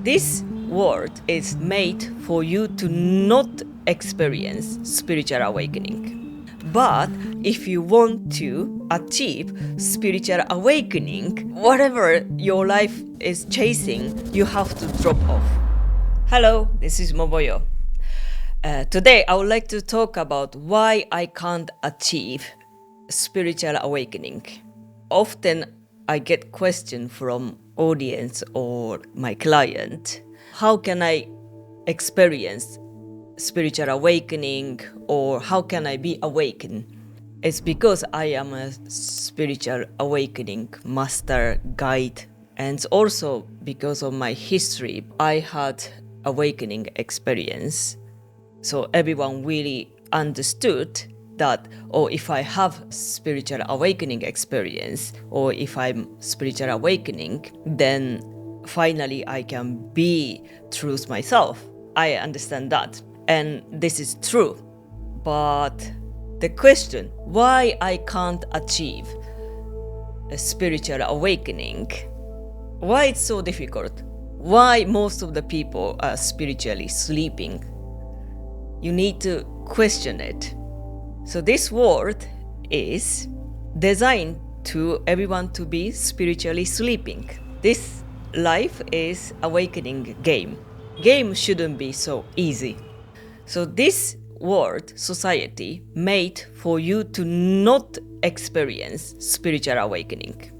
This world is made for you to not experience spiritual awakening. But if you want to achieve spiritual awakening, whatever your life is chasing, you have to drop off. Hello, this is Momoyo. Today I would like to talk about why I can't achieve spiritual awakening. Often I get questions from audience or my client. How can I experience spiritual awakening, or how can I be awakened? It's because I am a spiritual awakening master guide, and also because of my history, I had awakening experience. So everyone really understood that, or if I have spiritual awakening experience, or if I'm spiritual awakening, then finally I can be truth myself. I understand that. And this is true. But the question, why I can't achieve a spiritual awakening, why it's so difficult, why most of the people are spiritually sleeping, you need to question it. So this world is designed to everyone to be spiritually sleeping. This life is awakening game. Game shouldn't be so easy. So this world, society, made for you to not experience spiritual awakening.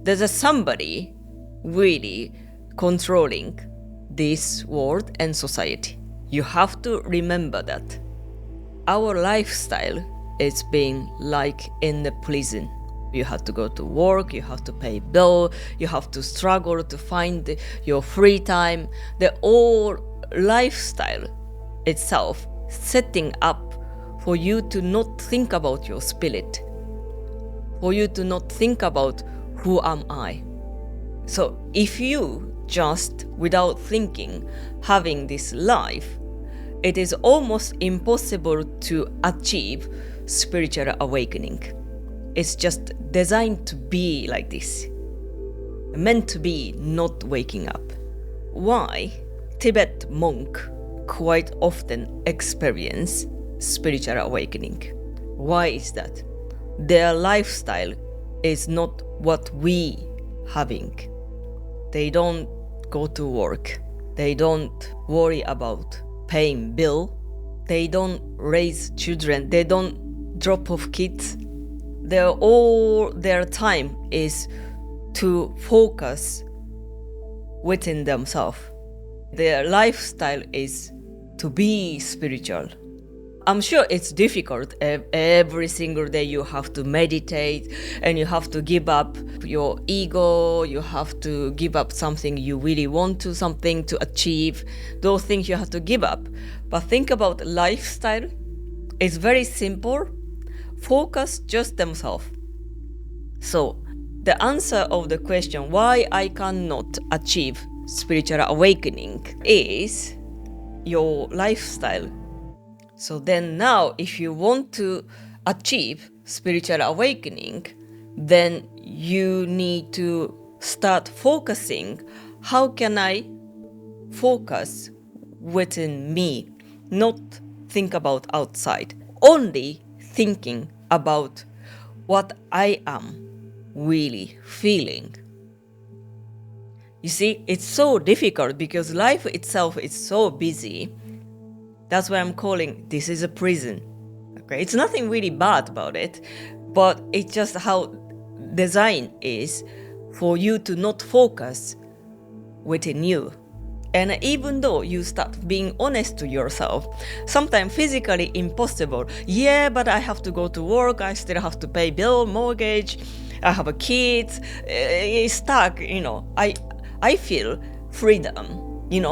There's a somebody really controlling this world and society. You have to remember that our lifestyle is being like in the prison. You have to go to work, you have to pay bill, you have to struggle to find your free time. The whole lifestyle itself setting up for you to not think about your spirit, for you to not think about who am I. So if you just without thinking having this life, it is almost impossible to achieve spiritual awakening. It's just designed to be like this, meant to be not waking up. Why Tibet monk quite often experience spiritual awakening? Why is that? Their lifestyle is not what we having. They don't go to work. They don't worry about paying bill. They don't raise children. They don't drop off kids. All their time is to focus within themselves. Their lifestyle is to be spiritual. I'm sure it's difficult. Every single day you have to meditate and you have to give up your ego. You have to give up something you really want to, something to achieve. Those things you have to give up. But think about lifestyle. It's very simple. Focus just themselves. So the answer of the question why I cannot achieve spiritual awakening is your lifestyle. So then now, if you want to achieve spiritual awakening, then you need to start focusing. How can I focus within me, not think about outside, only thinking about what I am really feeling? You see, it's so difficult because life itself is so busy. That's why I'm calling this is a prison. Okay, it's nothing really bad about it, but it's just how design is for you to not focus within you. And even though you start being honest to yourself, sometimes physically impossible. Yeah, but I have to go to work. I still have to pay bill, mortgage. I have a kid. It's stuck. I feel freedom.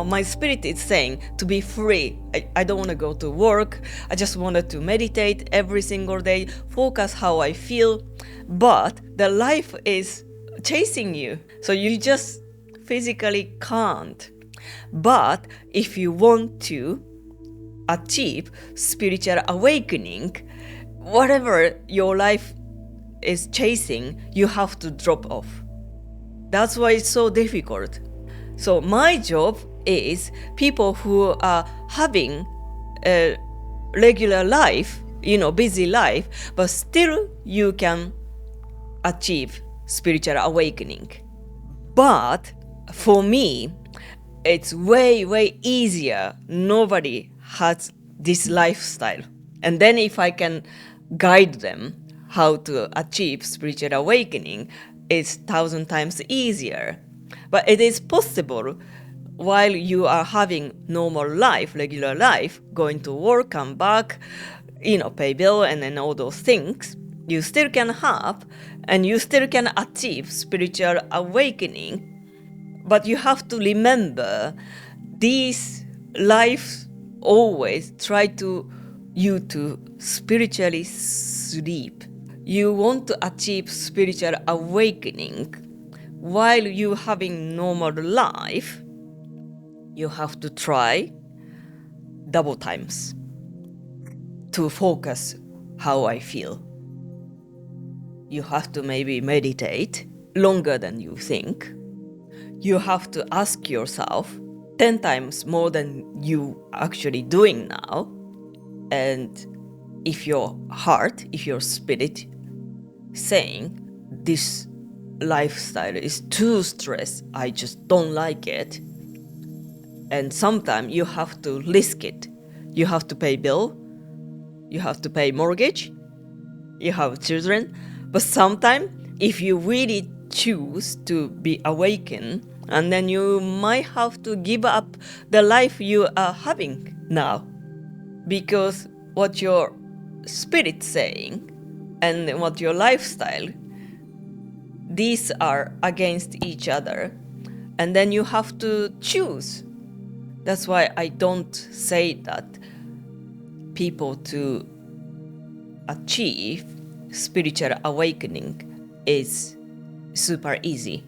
My spirit is saying to be free. I don't want to go to work. I just wanted to meditate every single day, focus how I feel. But the life is chasing you. So you just physically can't. But if you want to achieve spiritual awakening, whatever your life is chasing, you have to drop off. That's why it's so difficult. So my job is people who are having a regular life, busy life, but still you can achieve spiritual awakening. But for me, it's way, way easier. Nobody has this lifestyle. And then if I can guide them how to achieve spiritual awakening, it's 1,000 times easier. But it is possible while you are having normal life, regular life, going to work, come back, pay bill and then all those things, you still can have and you still can achieve spiritual awakening. But you have to remember, these life always try you to spiritually sleep. You want to achieve spiritual awakening while you having normal life. You have to try double times to focus how I feel. You have to maybe meditate longer than you think. You have to ask yourself 10 times more than you actually doing now. And if your heart, if your spirit saying this lifestyle is too stressed, I just don't like it. And sometimes you have to risk it. You have to pay bill, you have to pay mortgage, you have children. But sometimes if you really choose to be awakened, and then you might have to give up the life you are having now, because what your spirit saying and what your lifestyle, these are against each other, and then you have to choose. That's why I don't say that people to achieve spiritual awakening is super easy.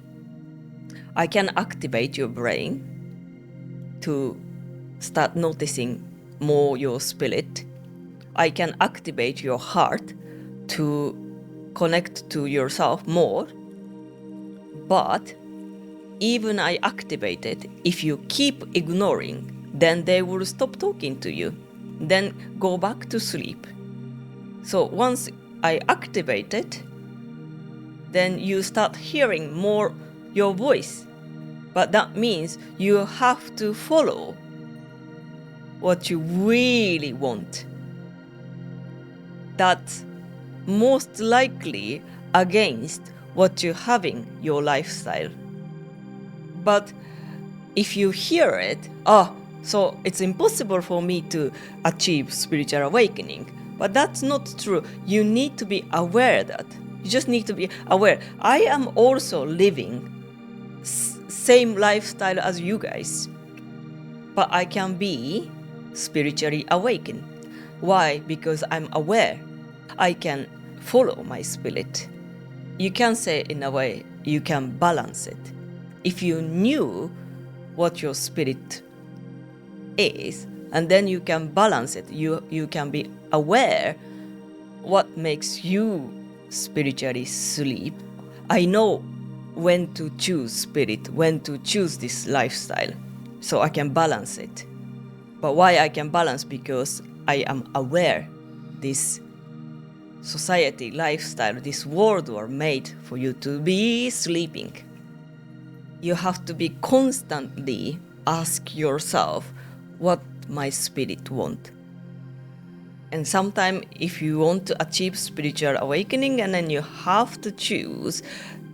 I can activate your brain to start noticing more your spirit. I can activate your heart to connect to yourself more. But even I activate it, if you keep ignoring, then they will stop talking to you. Then go back to sleep. So once I activate it, then you start hearing more your voice. But that means you have to follow what you really want. That's most likely against what you're having your lifestyle. But if you hear it, so it's impossible for me to achieve spiritual awakening. But that's not true. You need to be aware that. You just need to be aware. I am also living same lifestyle as you guys, but I can be spiritually awakened. Why? Because I'm aware. I can follow my spirit. You can say in a way, you can balance it. If you knew what your spirit is, and then you can balance it, you can be aware what makes you spiritually sleep. I know when to choose spirit, when to choose this lifestyle, so I can balance it. But why I can balance? Because I am aware this society, lifestyle, this world were made for you to be sleeping. You have to be constantly ask yourself what my spirit want. And sometimes if you want to achieve spiritual awakening and then you have to choose,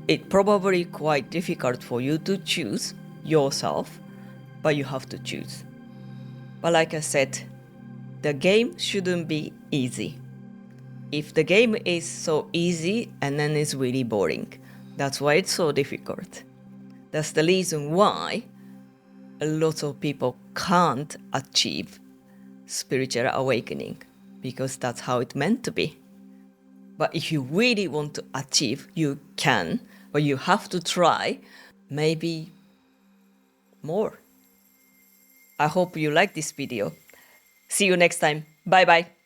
it's probably quite difficult for you to choose yourself, but you have to choose. But like I said, the game shouldn't be easy. If the game is so easy and then it's really boring, that's why it's so difficult. That's the reason why a lot of people can't achieve spiritual awakening, because that's how it's meant to be. But if you really want to achieve, you can, but you have to try maybe more. I hope you like this video. See you next time. Bye bye.